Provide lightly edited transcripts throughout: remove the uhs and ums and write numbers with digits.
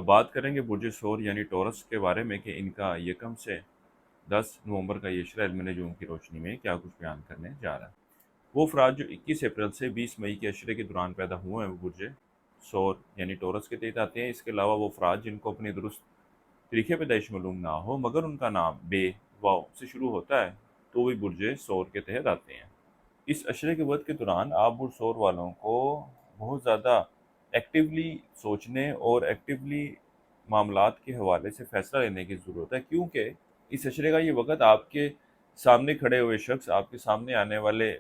اب بات کریں گے برج ثور یعنی ٹورس کے بارے میں کہ ان کا یکم سے 10 نومبر کا یہ اشرہ علم نجوم کی روشنی میں کیا کچھ بیان کرنے جا رہا ہے۔ وہ افراد جو 21 اپریل سے 20 مئی کے اشرے کے دوران پیدا ہوئے ہیں وہ برج ثور یعنی ٹورس کے تحت آتے ہیں۔ اس کے علاوہ وہ افراد جن کو اپنی درست طریقے پیدائش معلوم نہ ہو مگر ان کا نام بے واو سے شروع ہوتا ہے تو وہ برج ثور کے تحت آتے ہیں۔ اس اشرے کے وقت کے دوران آپ برج ثور والوں کو بہت زیادہ ایکٹیولی سوچنے اور ایکٹیولی معاملات کے حوالے سے فیصلہ لینے کی ضرورت ہے، کیونکہ اس اشرے کا یہ وقت آپ کے سامنے کھڑے ہوئے شخص، آپ کے سامنے آنے والے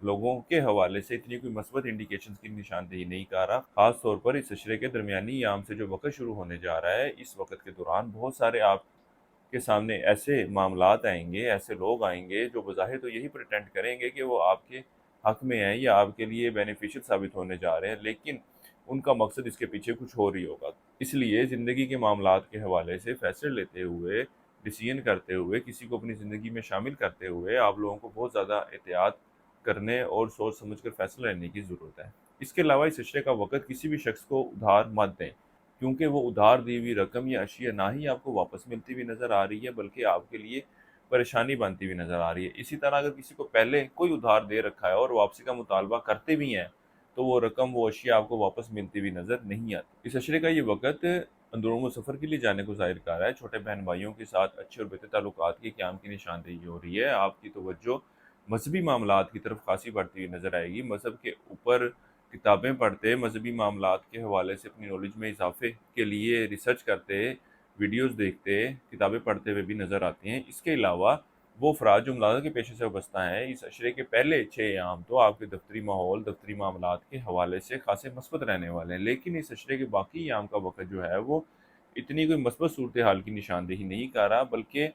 لوگوں کے حوالے سے اتنی کوئی مثبت انڈیکیشنز کی نشاندہی نہیں کر رہا۔ خاص طور پر اس اشرے کے درمیانی ایام سے جو وقت شروع ہونے جا رہا ہے، اس وقت کے دوران بہت سارے آپ کے سامنے ایسے معاملات آئیں گے، ایسے لوگ آئیں گے جو بظاہر تو یہی پریٹینڈ کریں گے کہ وہ آپ کے حق میں ہیں یا آپ کے لیے بینیفیشل ثابت ہونے جا رہے ہیں، لیکن ان کا مقصد اس کے پیچھے کچھ اور ہی ہوگا۔ اس لیے زندگی کے معاملات کے حوالے سے فیصلے لیتے ہوئے، ڈیسیژن کرتے ہوئے، کسی کو اپنی زندگی میں شامل کرتے ہوئے آپ لوگوں کو بہت زیادہ احتیاط کرنے اور سوچ سمجھ کر فیصلہ لینے کی ضرورت ہے۔ اس کے علاوہ اس اشرے کا وقت کسی بھی شخص کو ادھار مت دیں، کیونکہ وہ ادھار دی ہوئی رقم یا اشیاء نہ ہی آپ کو واپس ملتی ہوئی نظر آ رہی ہے بلکہ آپ کے لیے پریشانی بنتی ہوئی نظر آ رہی ہے۔ اسی طرح اگر کسی کو پہلے کوئی ادھار دے رکھا ہے اور واپسی کا مطالبہ کرتے بھی ہیں تو وہ رقم، وہ اشیاء آپ کو واپس ملتی ہوئی نظر نہیں آتی۔ اس اشرے کا یہ وقت اندرون سفر کے لیے جانے کو ظاہر کر رہا ہے۔ چھوٹے بہن بھائیوں کے ساتھ اچھے اور بہتر تعلقات کے قیام کی نشاندہی ہو رہی ہے۔ آپ کی توجہ مذہبی معاملات کی طرف خاصی بڑھتی ہوئی نظر آئے گی۔ مذہب کے اوپر کتابیں پڑھتے، مذہبی معاملات کے حوالے سے اپنی نالج میں اضافے کے لیے ریسرچ کرتے، ویڈیوز دیکھتے، کتابیں پڑھتے ہوئے بھی نظر آتے ہیں۔ اس کے علاوہ وہ افراد جو ملازمت کے پیشے سے وابستہ ہیں، اس اشرے کے پہلے 6 ایام تو آپ کے دفتری ماحول، دفتری معاملات کے حوالے سے خاصے مثبت رہنے والے ہیں، لیکن اس اشرے کے باقی ایام کا وقت جو ہے وہ اتنی کوئی مثبت صورتحال کی نشاندہی نہیں کر رہا، بلکہ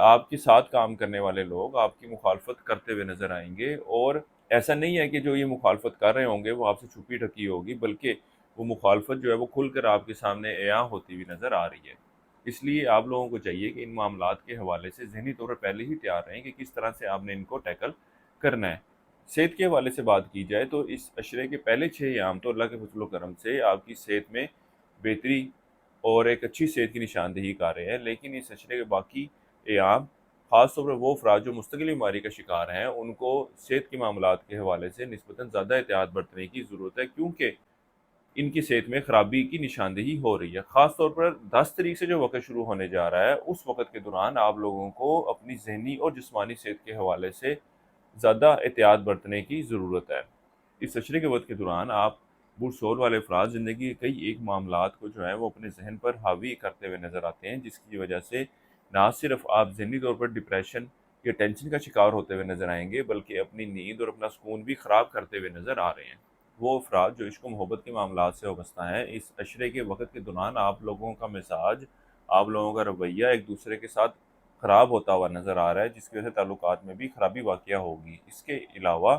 آپ کے ساتھ کام کرنے والے لوگ آپ کی مخالفت کرتے ہوئے نظر آئیں گے، اور ایسا نہیں ہے کہ جو یہ مخالفت کر رہے ہوں گے وہ آپ سے چھپی ڈھکی ہوگی، بلکہ وہ مخالفت جو ہے وہ کھل کر آپ کے سامنے عیاں ہوتی ہوئی نظر آ رہی ہے۔ اس لیے آپ لوگوں کو چاہیے کہ ان معاملات کے حوالے سے ذہنی طور پر پہلے ہی تیار رہیں کہ کس طرح سے آپ نے ان کو ٹیکل کرنا ہے۔ صحت کے حوالے سے بات کی جائے تو اس اشرے کے پہلے 6 ایام تو اللہ کے فضل و کرم سے آپ کی صحت میں بہتری اور ایک اچھی صحت کی نشاندہی کر رہے ہیں، لیکن اس اشرے کے باقی ایام، خاص طور پر وہ افراد جو مستقل بیماری کا شکار ہیں، ان کو صحت کے معاملات کے حوالے سے نسبتاً زیادہ احتیاط برتنے کی ضرورت ہے، کیونکہ ان کی صحت میں خرابی کی نشاندہی ہو رہی ہے۔ خاص طور پر 10 تاریخ سے جو وقت شروع ہونے جا رہا ہے، اس وقت کے دوران آپ لوگوں کو اپنی ذہنی اور جسمانی صحت کے حوالے سے زیادہ احتیاط برتنے کی ضرورت ہے۔ اس اشرے کے وقت کے دوران آپ برج ثور والے افراد زندگی کے کئی ایک معاملات کو جو ہے وہ اپنے ذہن پر حاوی کرتے ہوئے نظر آتے ہیں، جس کی وجہ سے نہ صرف آپ ذہنی طور پر ڈپریشن یا ٹینشن کا شکار ہوتے ہوئے نظر آئیں گے، بلکہ اپنی نیند اور اپنا سکون بھی خراب کرتے ہوئے نظر آ رہے ہیں۔ وہ افراد جو عشق و محبت کے معاملات سے وابستہ ہیں، اس اشرے کے وقت کے دوران آپ لوگوں کا مزاج، آپ لوگوں کا رویہ ایک دوسرے کے ساتھ خراب ہوتا ہوا نظر آ رہا ہے، جس کی وجہ سے تعلقات میں بھی خرابی واقع ہوگی۔ اس کے علاوہ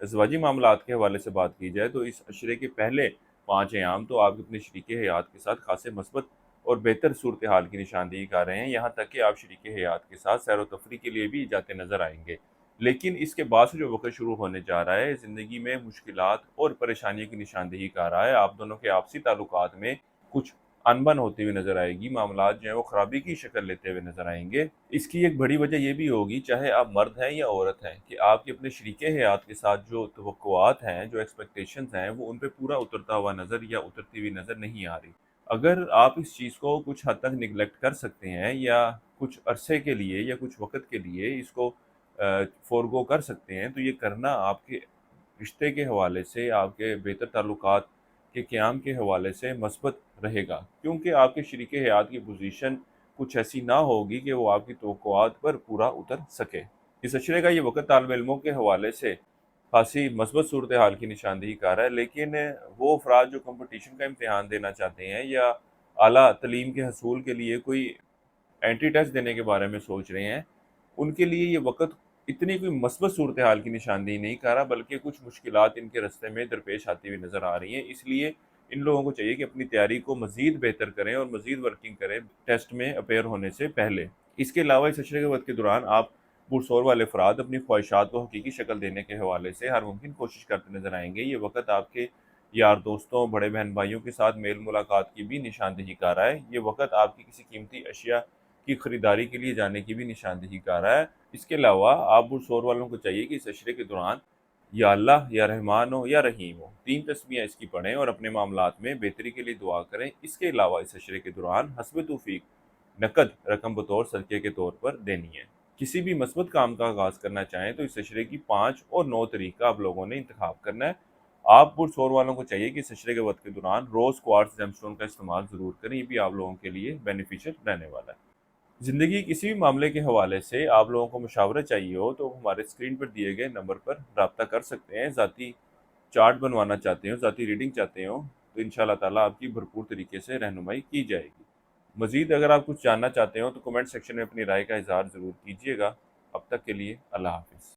ازدواجی معاملات کے حوالے سے بات کی جائے تو اس اشرے کے پہلے 5 ایام تو آپ اپنے شریک حیات کے ساتھ خاصے مثبت اور بہتر صورتحال کی نشاندہی کر رہے ہیں، یہاں تک کہ آپ شریک حیات کے ساتھ سیر و تفریح کے لیے بھی جاتے نظر آئیں گے۔ لیکن اس کے بعد سے جو وقت شروع ہونے جا رہا ہے، زندگی میں مشکلات اور پریشانیوں کی نشاندہی کر رہا ہے۔ آپ دونوں کے آپسی تعلقات میں کچھ انبن ہوتی ہوئی نظر آئے گی، معاملات جو ہیں وہ خرابی کی شکل لیتے ہوئے نظر آئیں گے۔ اس کی ایک بڑی وجہ یہ بھی ہوگی، چاہے آپ مرد ہیں یا عورت ہیں، کہ آپ کے اپنے شریک حیات کے ساتھ جو توقعات ہیں، جو ایکسپیکٹیشنز ہیں، وہ ان پہ پورا اترتا ہوا نظر یا اترتی ہوئی نظر نہیں آ رہی۔ اگر آپ اس چیز کو کچھ حد تک نگلیکٹ کر سکتے ہیں یا کچھ عرصے کے لیے یا کچھ وقت کے لیے اس کو فورگو کر سکتے ہیں، تو یہ کرنا آپ کے رشتے کے حوالے سے، آپ کے بہتر تعلقات کے قیام کے حوالے سے مثبت رہے گا، کیونکہ آپ کے شریک حیات کی پوزیشن کچھ ایسی نہ ہوگی کہ وہ آپ کی توقعات پر پورا اتر سکے۔ اس اشرے کا یہ وقت طالب علموں کے حوالے سے خاصی مثبت صورتحال کی نشاندہی کر رہا ہے، لیکن وہ افراد جو کمپٹیشن کا امتحان دینا چاہتے ہیں یا اعلیٰ تعلیم کے حصول کے لیے کوئی اینٹی ٹیسٹ دینے کے بارے میں سوچ رہے ہیں، ان کے لیے یہ وقت اتنی کوئی مثبت صورتحال کی نشاندہی نہیں کر رہا، بلکہ کچھ مشکلات ان کے رستے میں درپیش آتی ہوئی نظر آ رہی ہیں۔ اس لیے ان لوگوں کو چاہیے کہ اپنی تیاری کو مزید بہتر کریں اور مزید ورکنگ کریں ٹیسٹ میں اپیئر ہونے سے پہلے۔ اس کے علاوہ اس اشرے کے وقت کے دوران آپ برج ثور والے افراد اپنی خواہشات کو حقیقی شکل دینے کے حوالے سے ہر ممکن کوشش کرتے نظر آئیں گے۔ یہ وقت آپ کے یار دوستوں بڑے بہن بھائیوں کے ساتھ میل ملاقات کی بھی نشاندہی کا رہا ہے۔ یہ وقت آپ کی کسی قیمتی اشیاء کی خریداری کے لیے جانے کی بھی نشاندہی کا رہا ہے۔ اس کے علاوہ آپ شور والوں کو چاہیے کہ اس عشرے کے دوران یا اللہ یا رحمان ہو یا رحیم ہو 3 تسمیہ اس کی پڑھیں اور اپنے معاملات میں بہتری کے لیے دعا کریں۔ اس کے علاوہ اس عشرے کے دوران حسب توفیق نقد رقم بطور صدقے کے طور پر دینی ہے۔ کسی بھی مثبت کام کا آغاز کرنا چاہیں تو اس عشرے کی 5 اور 9 تاریخ کا آپ لوگوں نے انتخاب کرنا ہے۔ آپ شور والوں کو چاہیے کہ اس عشرے کے وقت کے دوران روز کوارٹز جیم اسٹون کا استعمال ضرور کریں، یہ بھی آپ لوگوں کے لیے بینیفیشل رہنے والا ہے۔ زندگی کے کسی بھی معاملے کے حوالے سے آپ لوگوں کو مشاورت چاہیے ہو تو ہمارے اسکرین پر دیے گئے نمبر پر رابطہ کر سکتے ہیں۔ ذاتی چارٹ بنوانا چاہتے ہو، ذاتی ریڈنگ چاہتے ہو تو انشاءاللہ تعالیٰ آپ کی بھرپور طریقے سے رہنمائی کی جائے گی۔ مزید اگر آپ کچھ جاننا چاہتے ہو تو کمنٹ سیکشن میں اپنی رائے کا اظہار ضرور کیجیے گا۔ اب تک کے لیے اللہ حافظ۔